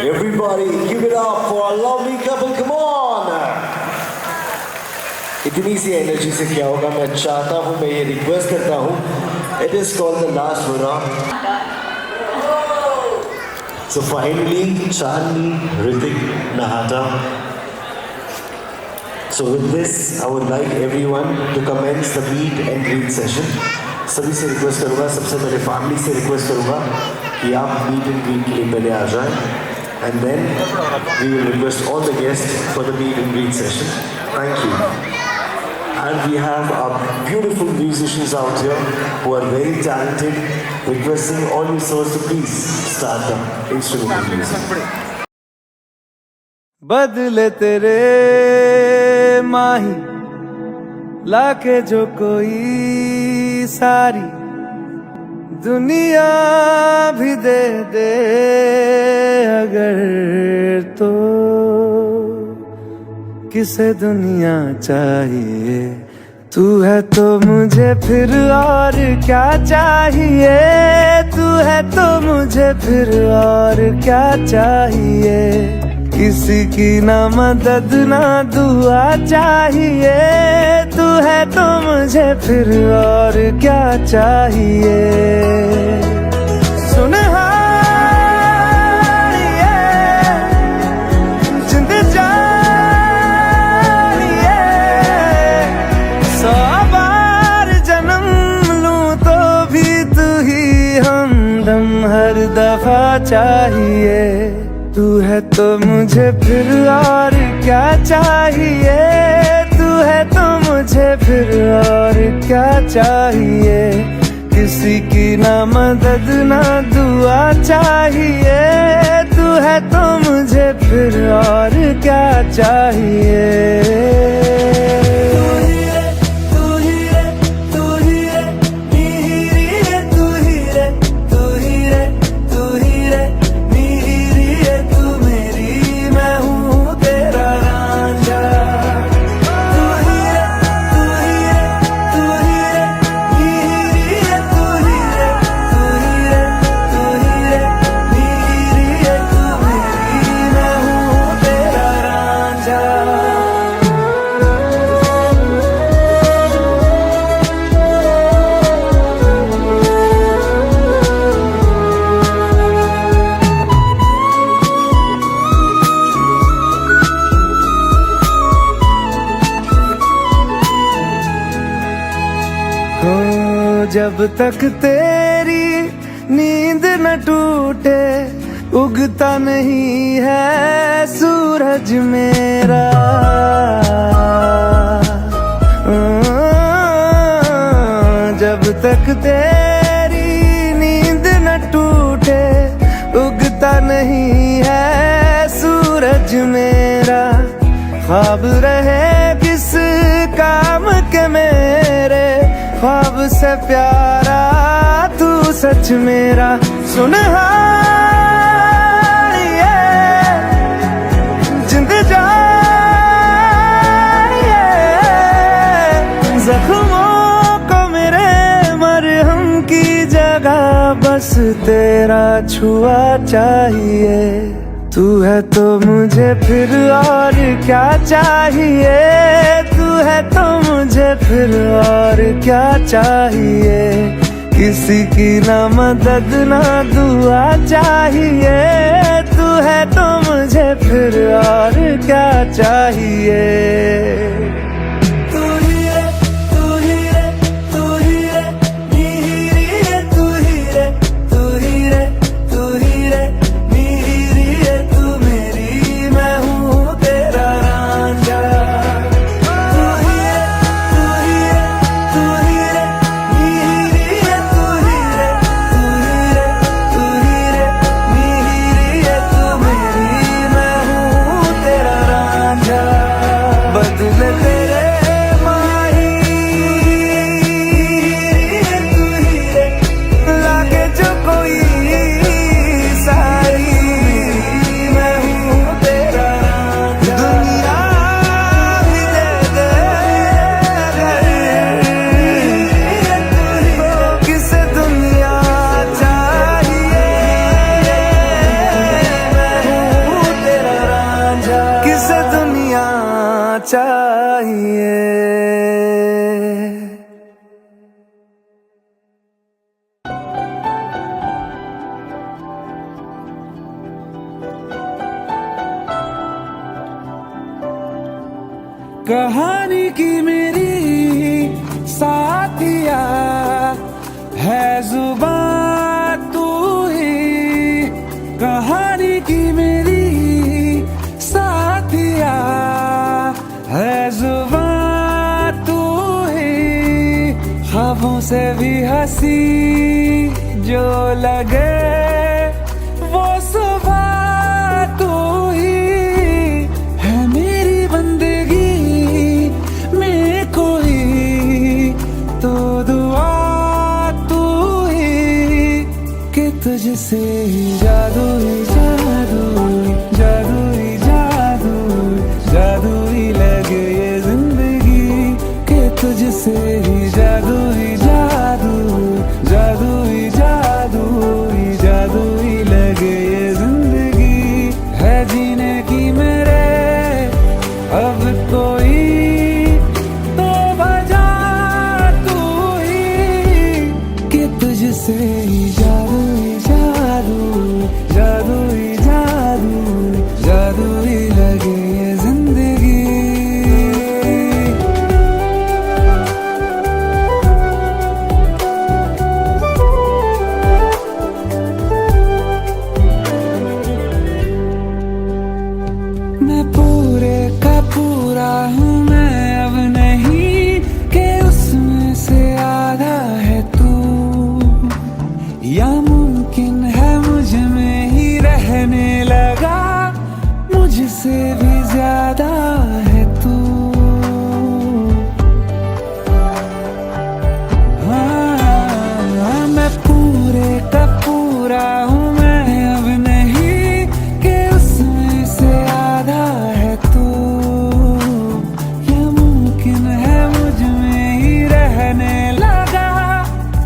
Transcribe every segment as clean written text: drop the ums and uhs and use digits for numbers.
Everybody, give it up for our lovely couple. Come on! इतनी सी energy से क्या होगा, मैं चाहता हूँ, मैं ये रिक्वेस्ट करता हूँ. It is called the last round. So finally, Chandni, Hrithik, Nahata. So with this, I would like everyone to commence the meet and greet session. सभी से रिक्वेस्ट करूँगा, सबसे पहले फैमिली से रिक्वेस्ट करूँगा कि आप मीट एंड ग्रीट के लिए पहले आ जाएं. And then we will request all the guests for the meet and greet session. Thank you. And we have our beautiful musicians out here who are very talented. Requesting all you souls to please start the instrumental music. बदले तेरे माही लाके जो कोई सारी दुनिया भी दे दे अगर तो किसे दुनिया चाहिए. तू है तो मुझे फिर और क्या चाहिए. तू है तो मुझे फिर और क्या चाहिए. किसी की ना मदद ना दुआ चाहिए. तू है तो मुझे फिर और क्या चाहिए. सुन हारिए जिंद जानिए 100 बार जन्म लूं तो भी तू ही हमदम हर दफा चाहिए. तू है तो मुझे फिर और क्या चाहिए. तू है तो मुझे फिर और क्या चाहिए. किसी की ना मदद ना दुआ चाहिए. तू है तो मुझे फिर और क्या चाहिए. जब तक तेरी नींद न टूटे उगता नहीं है सूरज मेरा. जब तक तेरी नींद न टूटे उगता नहीं है सूरज मेरा. ख्वाब रहे किस काम के मेरे ख्वाब से प्यारा तू सच मेरा. सुन हारिए जिंद जानिए जख्मों को मेरे मरहम की जगह बस तेरा छुआ चाहिए. तू है तो मुझे फिर और क्या चाहिए. तू है तो मुझे फिर और क्या चाहिए. किसी की ना मदद ना दुआ चाहिए. तू है तो मुझे फिर और क्या चाहिए. बदले कहानी की मेरी साथिया है जुबान तू ही, कहानी की मेरी साथिया है जुबान तू ही, ख्वाबों से भी हंसी जो लगे वो सुबह तू ही है, मेरी बंदगी में कोई तो दुआ तू ही, कि तुझसे ही जादू ही जादू, जादू ही जादू, जादू ही लगे ये जिंदगी, कि तुझसे ही जादू ही जादू, जादू ही जादू, जादू ही लगे ये जिंदगी है जीने की मेरे अब कोई तो वजह तू ही, कि तुझसे ही जादू ही जादू, जादू ही जादू, जादू ही लगे ये जिंदगी। मैं पूरे का पूरा हूँ मैं अब नहीं, कि उसमें से आधा है तू, या मुमकिन है मुझ में ही रहने लगा मुझसे भी ज्यादा है तू। हाँ, मैं पूरे का पूरा हूँ मैं अब नहीं, कि उसमें से आधा है तू, या मुमकिन है मुझ में ही रहने लगा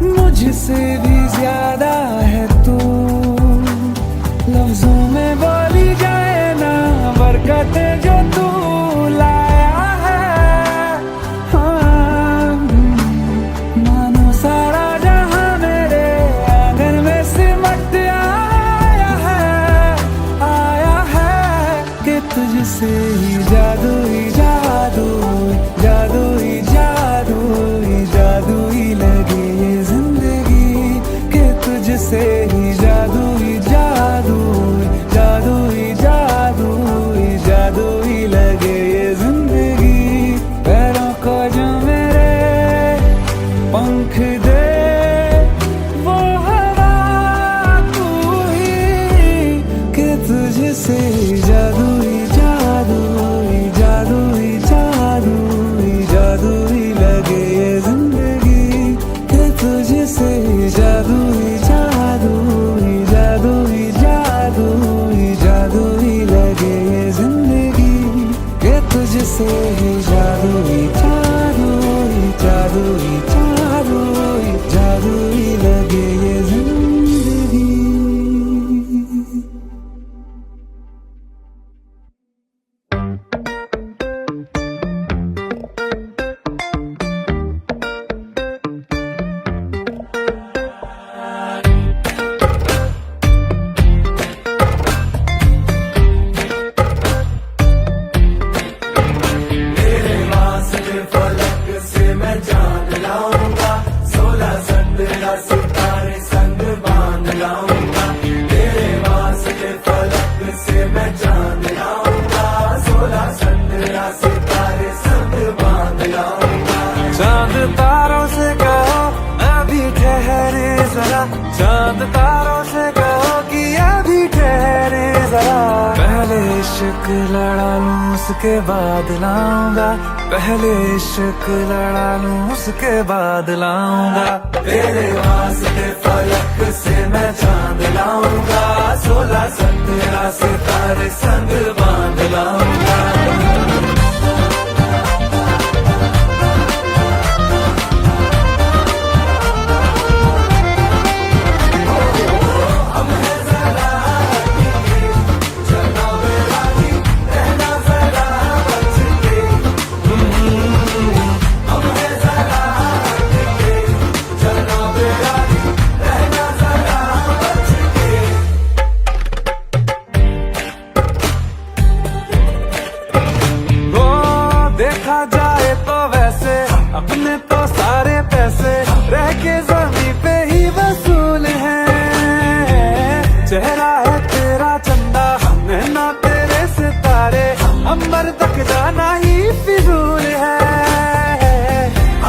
मुझसे भी ज्यादा है तू। लफ्जों में बोली जाए ना बरकतें जो तू लाया है, हाँ, मानो सारा जहां मेरे आंगन में सिमट आया है, कि तुझसे ही जादू ही जादू, जादू ही जादू, जादू ही लगे ये जिंदगी, कि तुझसे ही जादू ही जादू, जादू ही जादू, जादू ही लगे ये जिंदगी। पैरों को जो मेरे पंख दे वो हवा तू ही, कि तुझसे ही जादू ही जादू, जादू ही जादू, जादू ही लगे ये जिंदगी, कि तुझसे ही जादू ही जादू, जादू ही जादू, जादू ही लगे ये जिंदगी, कि तुझसे ही जादू ही जादू, जादू ही जादू, जादू ही लगे ये जिंदगी। चांद तारों से कहो अभी ठहरे जरा, चांद तारों से कहो कि अभी ठहरे जरा, पहले इश्क लड़ा लूं उसके बाद लाऊंगा, पहले इश्क लड़ा लूं उसके बाद लाऊंगा, तेरे वास्ते फलक से मैं चांद लाऊंगा, 16 17 सितारे संग बांध लाऊंगा। के जमीन पे ही वसूल है। चेहरा है तेरा चंदा, हमने ना तेरे सितारे, अंबर तक जाना ही फिजूल है,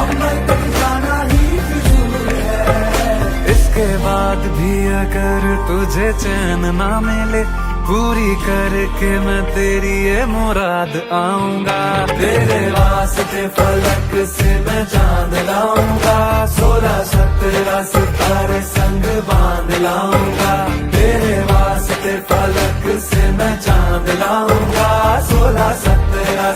अंबर तक जाना ही फिजूल है। इसके बाद भी अगर तुझे चैन ना मिले, पूरी करके मैं तेरी ये मुराद आऊंगा। तेरे वास्ते फलक से मैं चांद लाऊंगा, 16-17 सितारे संग बांध लाऊंगा। तेरे वास्ते फलक से मैं चांद लाऊंगा, 16-17